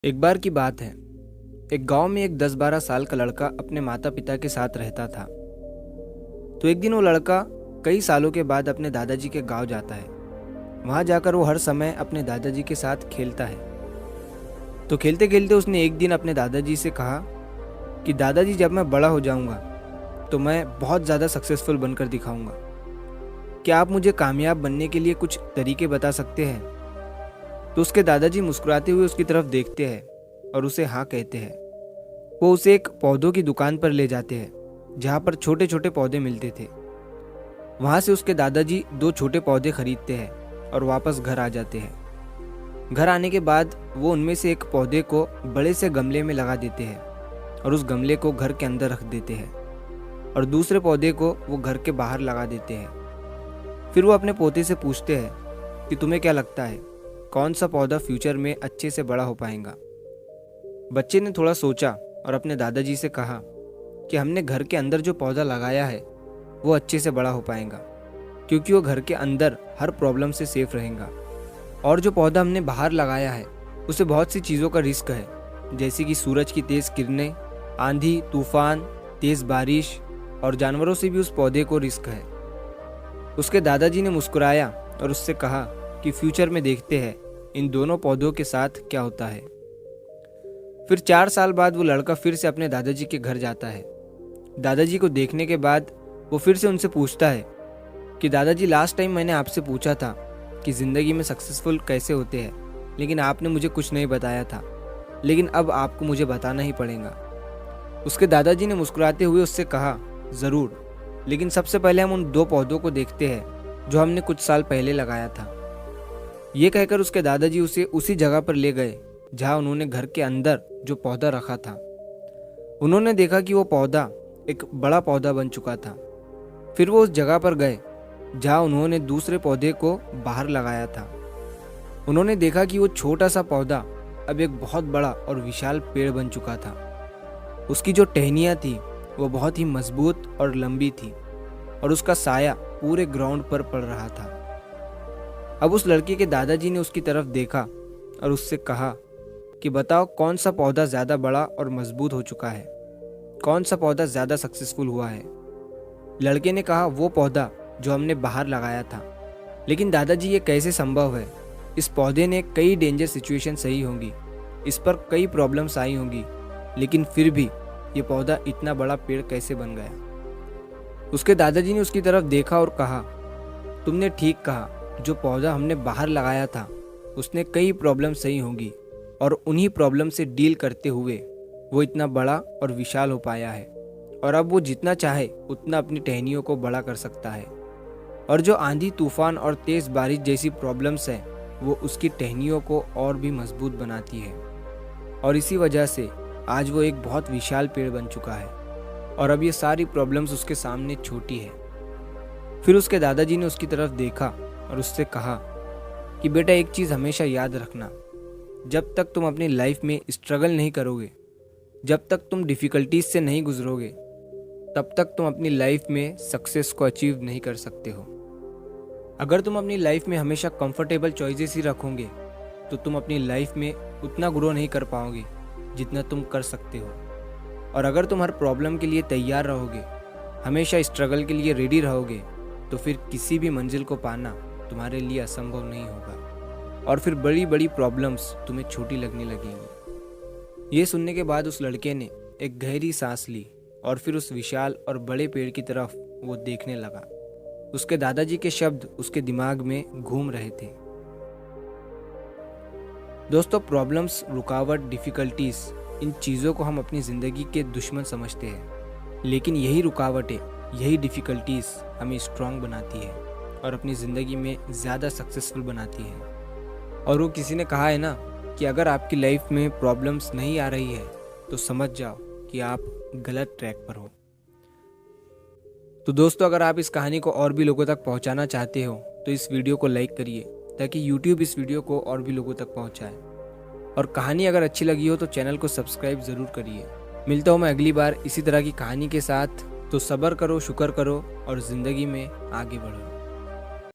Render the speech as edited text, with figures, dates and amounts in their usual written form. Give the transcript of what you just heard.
एक बार की बात है। एक गांव में एक 10-12 साल का लड़का अपने माता पिता के साथ रहता था। तो एक दिन वो लड़का कई सालों के बाद अपने दादाजी के गांव जाता है। वहां जाकर वो हर समय अपने दादाजी के साथ खेलता है। तो खेलते खेलते उसने एक दिन अपने दादाजी से कहा कि दादाजी, जब मैं बड़ा हो जाऊंगा तो मैं बहुत ज़्यादा सक्सेसफुल बनकर दिखाऊंगा। क्या आप मुझे कामयाब बनने के लिए कुछ तरीके बता सकते हैं? तो उसके दादाजी मुस्कुराते हुए उसकी तरफ देखते हैं और उसे हाँ कहते हैं। वो उसे एक पौधों की दुकान पर ले जाते हैं जहाँ पर छोटे छोटे पौधे मिलते थे। वहाँ से उसके दादाजी 2 छोटे पौधे खरीदते हैं और वापस घर आ जाते हैं। घर आने के बाद वो उनमें से एक पौधे को बड़े से गमले में लगा देते हैं और उस गमले को घर के अंदर रख देते हैं और दूसरे पौधे को वो घर के बाहर लगा देते हैं। फिर वो अपने पोते से पूछते हैं कि तुम्हें क्या लगता है, कौन सा पौधा फ्यूचर में अच्छे से बड़ा हो पाएगा? बच्चे ने थोड़ा सोचा और अपने दादाजी से कहा कि हमने घर के अंदर जो पौधा लगाया है वो अच्छे से बड़ा हो पाएगा, क्योंकि वो घर के अंदर हर प्रॉब्लम से सेफ रहेगा। और जो पौधा हमने बाहर लगाया है उसे बहुत सी चीज़ों का रिस्क है, जैसे कि सूरज की तेज़ किरणें, आंधी तूफान, तेज़ बारिश और जानवरों से भी उस पौधे को रिस्क है। उसके दादाजी ने मुस्कुराया और उससे कहा कि फ्यूचर में देखते हैं इन दोनों पौधों के साथ क्या होता है। फिर 4 साल बाद वो लड़का फिर से अपने दादाजी के घर जाता है। दादाजी को देखने के बाद वो फिर से उनसे पूछता है कि दादाजी, लास्ट टाइम मैंने आपसे पूछा था कि ज़िंदगी में सक्सेसफुल कैसे होते हैं, लेकिन आपने मुझे कुछ नहीं बताया था, लेकिन अब आपको मुझे बताना ही पड़ेगा। उसके दादाजी ने मुस्कुराते हुए उससे कहा, ज़रूर, लेकिन सबसे पहले हम उन 2 पौधों को देखते हैं जो हमने कुछ साल पहले लगाया था। ये कहकर उसके दादाजी उसे उसी जगह पर ले गए जहां उन्होंने घर के अंदर जो पौधा रखा था। उन्होंने देखा कि वो पौधा एक बड़ा पौधा बन चुका था। फिर वो उस जगह पर गए जहां उन्होंने दूसरे पौधे को बाहर लगाया था। उन्होंने देखा कि वो छोटा सा पौधा अब एक बहुत बड़ा और विशाल पेड़ बन चुका था। उसकी जो टहनियाँ थी वो बहुत ही मजबूत और लंबी थी और उसका साया पूरे ग्राउंड पर पड़ रहा था। अब उस लड़के के दादाजी ने उसकी तरफ देखा और उससे कहा कि बताओ, कौन सा पौधा ज़्यादा बड़ा और मजबूत हो चुका है, कौन सा पौधा ज़्यादा सक्सेसफुल हुआ है? लड़के ने कहा, वो पौधा जो हमने बाहर लगाया था। लेकिन दादाजी, ये कैसे संभव है? इस पौधे ने कई डेंजर सिचुएशन सही होंगी, इस पर कई प्रॉब्लम्स आई होंगी, लेकिन फिर भी ये पौधा इतना बड़ा पेड़ कैसे बन गया? उसके दादाजी ने उसकी तरफ देखा और कहा, तुमने ठीक कहा, जो पौधा हमने बाहर लगाया था उसने कई प्रॉब्लम सही होंगी और उन्हीं प्रॉब्लम से डील करते हुए वो इतना बड़ा और विशाल हो पाया है। और अब वो जितना चाहे उतना अपनी टहनियों को बड़ा कर सकता है। और जो आंधी तूफान और तेज़ बारिश जैसी प्रॉब्लम्स हैं वो उसकी टहनियों को और भी मजबूत बनाती है। और इसी वजह से आज वो एक बहुत विशाल पेड़ बन चुका है और अब ये सारी प्रॉब्लम्स उसके सामने छोटी है। फिर उसके दादाजी ने उसकी तरफ देखा और उससे कहा कि बेटा, एक चीज़ हमेशा याद रखना, जब तक तुम अपनी लाइफ में स्ट्रगल नहीं करोगे, जब तक तुम डिफ़िकल्टीज से नहीं गुजरोगे, तब तक तुम अपनी लाइफ में सक्सेस को अचीव नहीं कर सकते हो। अगर तुम अपनी लाइफ में हमेशा कंफर्टेबल चॉइसेस ही रखोगे तो तुम अपनी लाइफ में उतना ग्रो नहीं कर पाओगे जितना तुम कर सकते हो। और अगर तुम हर प्रॉब्लम के लिए तैयार रहोगे, हमेशा स्ट्रगल के लिए रेडी रहोगे, तो फिर किसी भी मंजिल को पाना तुम्हारे लिए असंभव नहीं होगा और फिर बड़ी बड़ी प्रॉब्लम्स तुम्हें छोटी लगने लगेंगी। ये सुनने के बाद उस लड़के ने एक गहरी सांस ली और फिर उस विशाल और बड़े पेड़ की तरफ वो देखने लगा। उसके दादाजी के शब्द उसके दिमाग में घूम रहे थे। दोस्तों, प्रॉब्लम्स, रुकावट, डिफ़िकल्टीज, इन चीज़ों को हम अपनी ज़िंदगी के दुश्मन समझते हैं, लेकिन यही रुकावटें, यही डिफ़िकल्टीज हमें स्ट्रांग बनाती है और अपनी ज़िंदगी में ज़्यादा सक्सेसफुल बनाती है। और वो किसी ने कहा है ना कि अगर आपकी लाइफ में प्रॉब्लम्स नहीं आ रही है तो समझ जाओ कि आप गलत ट्रैक पर हो। तो दोस्तों, अगर आप इस कहानी को और भी लोगों तक पहुंचाना चाहते हो तो इस वीडियो को लाइक करिए ताकि YouTube इस वीडियो को और भी लोगों तक पहुंचाए। और कहानी अगर अच्छी लगी हो तो चैनल को सब्सक्राइब ज़रूर करिए। मिलता हूँ मैं अगली बार इसी तरह की कहानी के साथ। तो सब्र करो, शुक्र करो और ज़िंदगी में आगे बढ़ो।